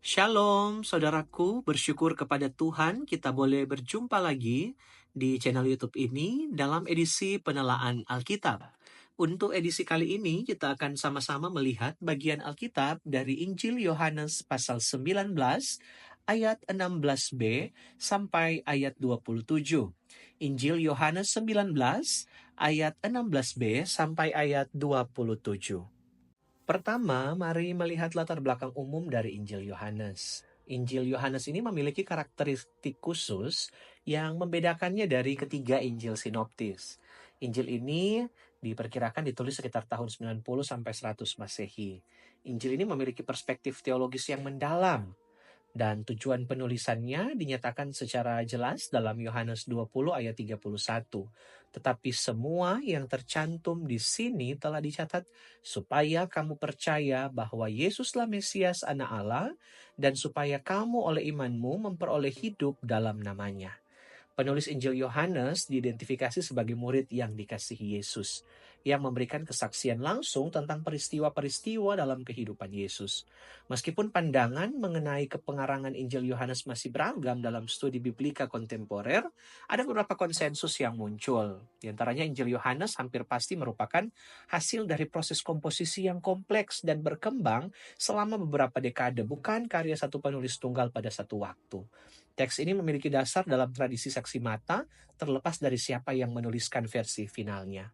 Shalom, saudaraku. Bersyukur kepada Tuhan kita boleh berjumpa lagi di channel YouTube ini dalam edisi penelaan Alkitab. Untuk edisi kali ini kita akan sama-sama melihat bagian Alkitab dari Injil Yohanes pasal 19 ayat 16b sampai ayat 27. Injil Yohanes 19 ayat 16b sampai ayat 27. Pertama, mari melihat latar belakang umum dari Injil Yohanes. Injil Yohanes ini memiliki karakteristik khusus yang membedakannya dari ketiga Injil sinoptis. Injil ini diperkirakan ditulis sekitar tahun 90 sampai 100 Masehi. Injil ini memiliki perspektif teologis yang mendalam, dan tujuan penulisannya dinyatakan secara jelas dalam Yohanes 20 ayat 31. Tetapi semua yang tercantum di sini telah dicatat supaya kamu percaya bahwa Yesuslah Mesias Anak Allah, dan supaya kamu oleh imanmu memperoleh hidup dalam namanya. Penulis Injil Yohanes diidentifikasi sebagai murid yang dikasihi Yesus, yang memberikan kesaksian langsung tentang peristiwa-peristiwa dalam kehidupan Yesus. Meskipun pandangan mengenai kepengarangan Injil Yohanes masih beragam dalam studi biblika kontemporer, ada beberapa konsensus yang muncul. Di antaranya Injil Yohanes hampir pasti merupakan hasil dari proses komposisi yang kompleks dan berkembang selama beberapa dekade, bukan karya satu penulis tunggal pada satu waktu. Teks ini memiliki dasar dalam tradisi saksi mata, terlepas dari siapa yang menuliskan versi finalnya.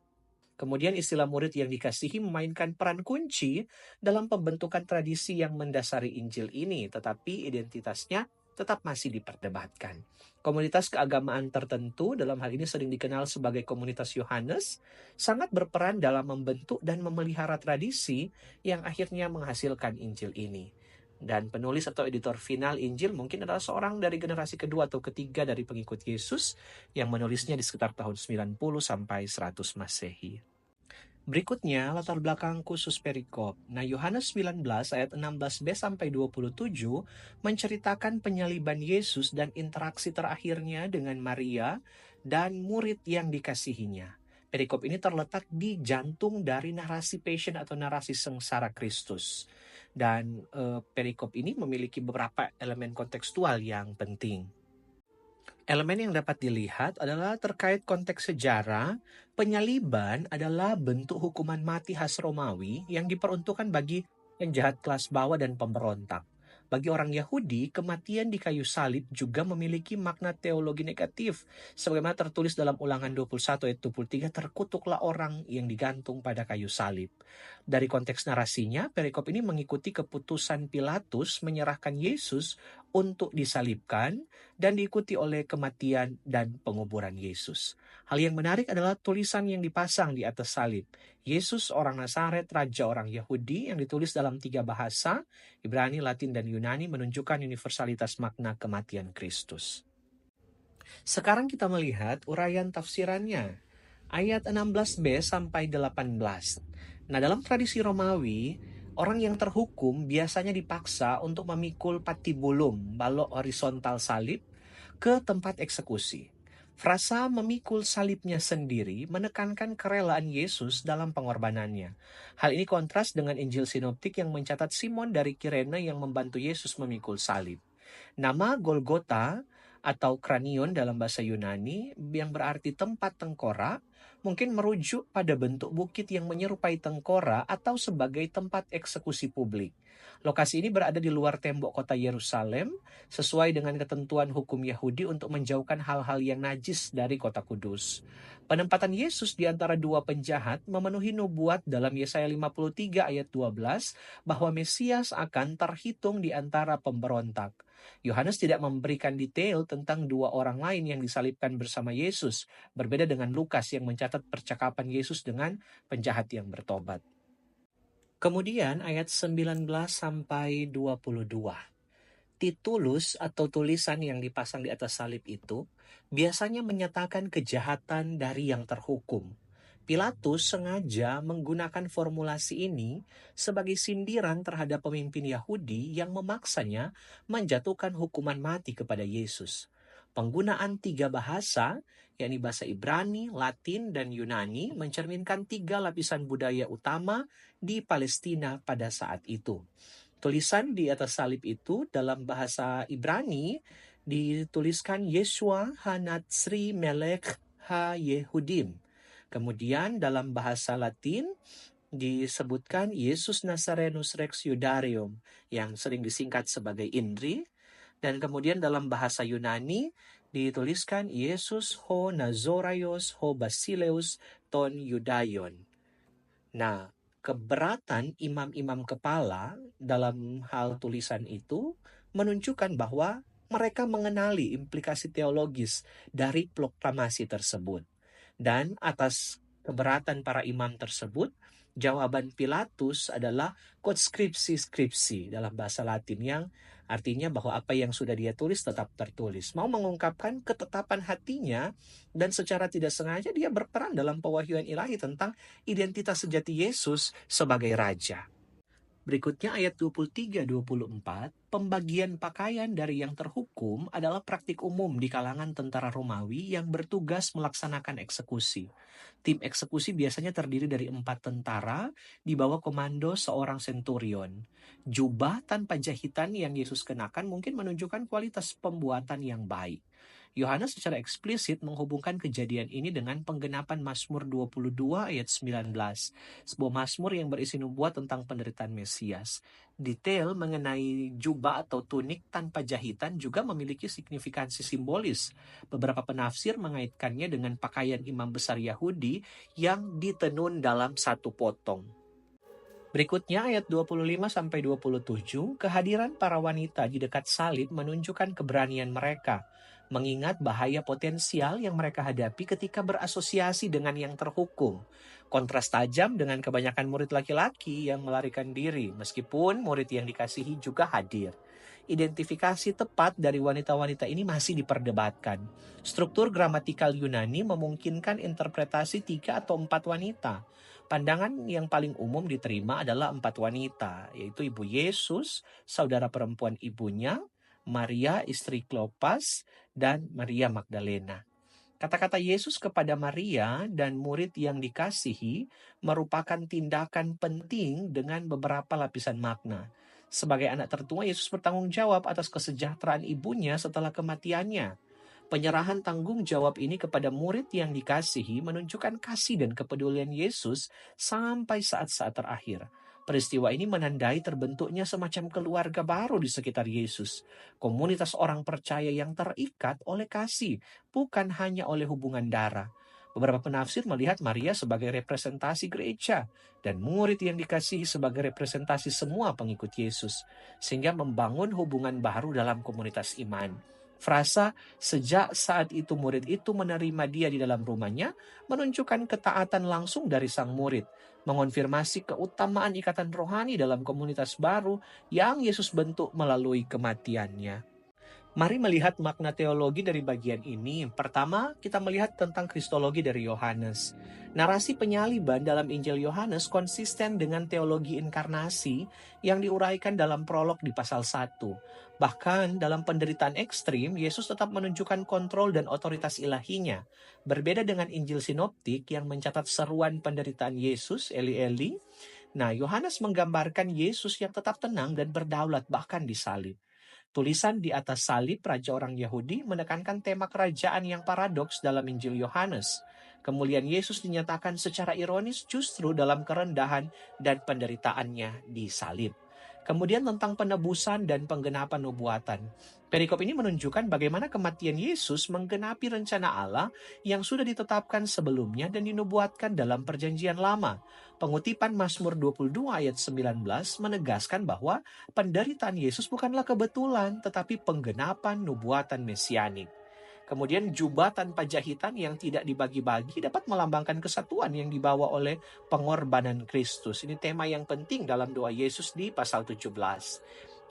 Kemudian istilah murid yang dikasihi memainkan peran kunci dalam pembentukan tradisi yang mendasari Injil ini, tetapi identitasnya tetap masih diperdebatkan. Komunitas keagamaan tertentu, dalam hal ini sering dikenal sebagai komunitas Yohanes, sangat berperan dalam membentuk dan memelihara tradisi yang akhirnya menghasilkan Injil ini. Dan penulis atau editor final Injil mungkin adalah seorang dari generasi kedua atau ketiga dari pengikut Yesus yang menulisnya di sekitar tahun 90 sampai 100 Masehi. Berikutnya, latar belakang khusus perikop. Nah, Yohanes 19 ayat 16b sampai 27 menceritakan penyaliban Yesus dan interaksi terakhirnya dengan Maria dan murid yang dikasihinya. Perikop ini terletak di jantung dari narasi passion atau narasi sengsara Kristus. Dan perikop ini memiliki beberapa elemen kontekstual yang penting. Elemen yang dapat dilihat adalah terkait konteks sejarah. Penyaliban adalah bentuk hukuman mati khas Romawi yang diperuntukkan bagi penjahat kelas bawah dan pemberontak. Bagi orang Yahudi, kematian di kayu salib juga memiliki makna teologi negatif. Sebagaimana tertulis dalam Ulangan 21 ayat 23, terkutuklah orang yang digantung pada kayu salib. Dari konteks narasinya, perikop ini mengikuti keputusan Pilatus menyerahkan Yesus untuk disalibkan dan diikuti oleh kematian dan penguburan Yesus. Hal yang menarik adalah tulisan yang dipasang di atas salib. Yesus orang Nazaret, Raja orang Yahudi, yang ditulis dalam 3 bahasa, Ibrani, Latin, dan Yunani, menunjukkan universalitas makna kematian Kristus. Sekarang kita melihat uraian tafsirannya. Ayat 16b sampai 18. Nah, dalam tradisi Romawi, orang yang terhukum biasanya dipaksa untuk memikul patibulum, balok horizontal salib, ke tempat eksekusi. Frasa memikul salibnya sendiri menekankan kerelaan Yesus dalam pengorbanannya. Hal ini kontras dengan Injil Sinoptik yang mencatat Simon dari Kirene yang membantu Yesus memikul salib. Nama Golgota atau kranion dalam bahasa Yunani yang berarti tempat tengkorak mungkin merujuk pada bentuk bukit yang menyerupai tengkorak atau sebagai tempat eksekusi publik. Lokasi ini berada di luar tembok kota Yerusalem, sesuai dengan ketentuan hukum Yahudi untuk menjauhkan hal-hal yang najis dari kota kudus. Penempatan Yesus di antara dua penjahat memenuhi nubuat dalam Yesaya 53 ayat 12 bahwa Mesias akan terhitung di antara pemberontak. Yohanes tidak memberikan detail tentang dua orang lain yang disalibkan bersama Yesus, berbeda dengan Lukas yang mencatat percakapan Yesus dengan penjahat yang bertobat. Kemudian ayat 19 sampai 22. Titulus atau tulisan yang dipasang di atas salib itu biasanya menyatakan kejahatan dari yang terhukum. Pilatus sengaja menggunakan formulasi ini sebagai sindiran terhadap pemimpin Yahudi yang memaksanya menjatuhkan hukuman mati kepada Yesus. Penggunaan 3 bahasa, yakni bahasa Ibrani, Latin, dan Yunani, mencerminkan 3 lapisan budaya utama di Palestina pada saat itu. Tulisan di atas salib itu dalam bahasa Ibrani dituliskan Yeshua Hanatsri Melech Ha-Yehudim. Kemudian dalam bahasa Latin disebutkan Yesus Nazarenus Rex Iudarium yang sering disingkat sebagai INRI. Dan kemudian dalam bahasa Yunani dituliskan Yesus Ho Nazoraios Ho Basileus Ton Iudaion. Nah, keberatan imam-imam kepala dalam hal tulisan itu menunjukkan bahwa mereka mengenali implikasi teologis dari proklamasi tersebut. Dan atas keberatan para imam tersebut, jawaban Pilatus adalah conscripsi-scripsi dalam bahasa Latin yang artinya bahwa apa yang sudah dia tulis tetap tertulis. Mau mengungkapkan ketetapan hatinya dan secara tidak sengaja dia berperan dalam pewahyuan ilahi tentang identitas sejati Yesus sebagai Raja. Berikutnya ayat 23-24, pembagian pakaian dari yang terhukum adalah praktik umum di kalangan tentara Romawi yang bertugas melaksanakan eksekusi. Tim eksekusi biasanya terdiri dari 4 tentara di bawah komando seorang centurion. Jubah tanpa jahitan yang Yesus kenakan mungkin menunjukkan kualitas pembuatan yang baik. Yohanes secara eksplisit menghubungkan kejadian ini dengan penggenapan Mazmur 22 ayat 19. Sebuah Mazmur yang berisi nubuat tentang penderitaan Mesias. Detail mengenai jubah atau tunik tanpa jahitan juga memiliki signifikansi simbolis. Beberapa penafsir mengaitkannya dengan pakaian imam besar Yahudi yang ditenun dalam satu potong. Berikutnya ayat 25-27, kehadiran para wanita di dekat salib menunjukkan keberanian mereka, mengingat bahaya potensial yang mereka hadapi ketika berasosiasi dengan yang terhukum. Kontras tajam dengan kebanyakan murid laki-laki yang melarikan diri, meskipun murid yang dikasihi juga hadir. Identifikasi tepat dari wanita-wanita ini masih diperdebatkan. Struktur gramatikal Yunani memungkinkan interpretasi 3 atau 4 wanita. Pandangan yang paling umum diterima adalah 4 wanita, yaitu Ibu Yesus, saudara perempuan ibunya, Maria istri Klopas, dan Maria Magdalena. Kata-kata Yesus kepada Maria dan murid yang dikasihi merupakan tindakan penting dengan beberapa lapisan makna. Sebagai anak tertua, Yesus bertanggung jawab atas kesejahteraan ibunya setelah kematiannya. Penyerahan tanggung jawab ini kepada murid yang dikasihi menunjukkan kasih dan kepedulian Yesus sampai saat-saat terakhir. Peristiwa ini menandai terbentuknya semacam keluarga baru di sekitar Yesus. Komunitas orang percaya yang terikat oleh kasih, bukan hanya oleh hubungan darah. Beberapa penafsir melihat Maria sebagai representasi gereja dan murid yang dikasihi sebagai representasi semua pengikut Yesus, sehingga membangun hubungan baru dalam komunitas iman. Frasa sejak saat itu murid itu menerima dia di dalam rumahnya menunjukkan ketaatan langsung dari sang murid, mengonfirmasi keutamaan ikatan rohani dalam komunitas baru yang Yesus bentuk melalui kematiannya. Mari melihat makna teologi dari bagian ini. Pertama, kita melihat tentang kristologi dari Yohanes. Narasi penyaliban dalam Injil Yohanes konsisten dengan teologi inkarnasi yang diuraikan dalam prolog di pasal 1. Bahkan dalam penderitaan ekstrim, Yesus tetap menunjukkan kontrol dan otoritas ilahinya. Berbeda dengan Injil Sinoptik yang mencatat seruan penderitaan Yesus, Eli Eli. Nah, Yohanes menggambarkan Yesus yang tetap tenang dan berdaulat bahkan di salib. Tulisan di atas salib Raja orang Yahudi menekankan tema kerajaan yang paradoks dalam Injil Yohanes. Kemuliaan Yesus dinyatakan secara ironis justru dalam kerendahan dan penderitaannya di salib. Kemudian tentang penebusan dan penggenapan nubuatan. Perikop ini menunjukkan bagaimana kematian Yesus menggenapi rencana Allah yang sudah ditetapkan sebelumnya dan dinubuatkan dalam perjanjian lama. Pengutipan Mazmur 22 ayat 19 menegaskan bahwa penderitaan Yesus bukanlah kebetulan, tetapi penggenapan nubuatan mesianik. Kemudian jubah tanpa jahitan yang tidak dibagi-bagi dapat melambangkan kesatuan yang dibawa oleh pengorbanan Kristus. Ini tema yang penting dalam doa Yesus di pasal 17.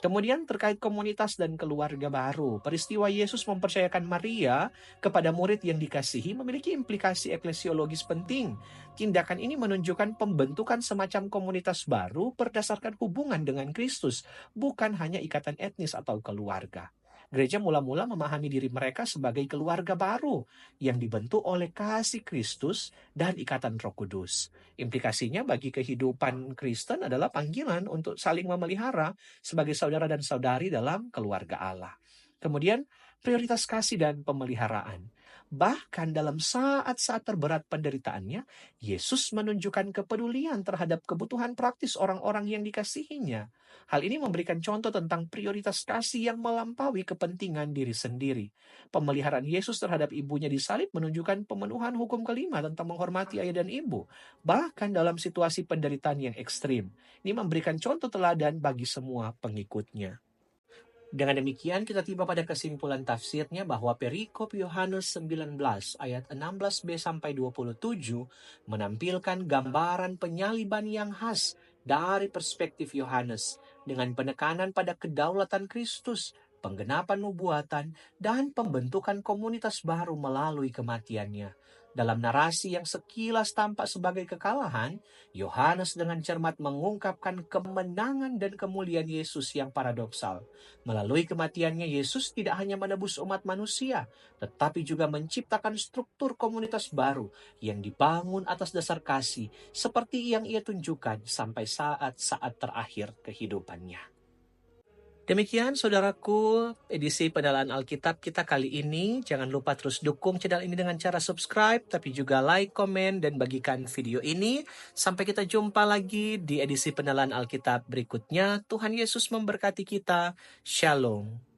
Kemudian terkait komunitas dan keluarga baru, peristiwa Yesus mempercayakan Maria kepada murid yang dikasihi memiliki implikasi eklesiologis penting. Tindakan ini menunjukkan pembentukan semacam komunitas baru berdasarkan hubungan dengan Kristus, bukan hanya ikatan etnis atau keluarga. Gereja mula-mula memahami diri mereka sebagai keluarga baru yang dibentuk oleh kasih Kristus dan ikatan Roh Kudus. Implikasinya bagi kehidupan Kristen adalah panggilan untuk saling memelihara sebagai saudara dan saudari dalam keluarga Allah. Kemudian, prioritas kasih dan pemeliharaan. Bahkan dalam saat-saat terberat penderitaannya, Yesus menunjukkan kepedulian terhadap kebutuhan praktis orang-orang yang dikasihinya. Hal ini memberikan contoh tentang prioritas kasih yang melampaui kepentingan diri sendiri. Pemeliharaan Yesus terhadap ibunya disalib menunjukkan pemenuhan hukum kelima tentang menghormati ayah dan ibu, bahkan dalam situasi penderitaan yang ekstrim. Ini memberikan contoh teladan bagi semua pengikutnya. Dengan demikian kita tiba pada kesimpulan tafsirnya bahwa perikop Yohanes 19 ayat 16b sampai 27 menampilkan gambaran penyaliban yang khas dari perspektif Yohanes dengan penekanan pada kedaulatan Kristus, penggenapan nubuatan, dan pembentukan komunitas baru melalui kematiannya. Dalam narasi yang sekilas tampak sebagai kekalahan, Yohanes dengan cermat mengungkapkan kemenangan dan kemuliaan Yesus yang paradoksal. Melalui kematiannya, Yesus tidak hanya menebus umat manusia, tetapi juga menciptakan struktur komunitas baru yang dibangun atas dasar kasih, seperti yang ia tunjukkan sampai saat-saat terakhir kehidupannya. Demikian saudaraku, edisi pendalaan Alkitab kita kali ini. Jangan lupa terus dukung channel ini dengan cara subscribe, tapi juga like, komen, dan bagikan video ini. Sampai kita jumpa lagi di edisi pendalaan Alkitab berikutnya. Tuhan Yesus memberkati kita. Shalom.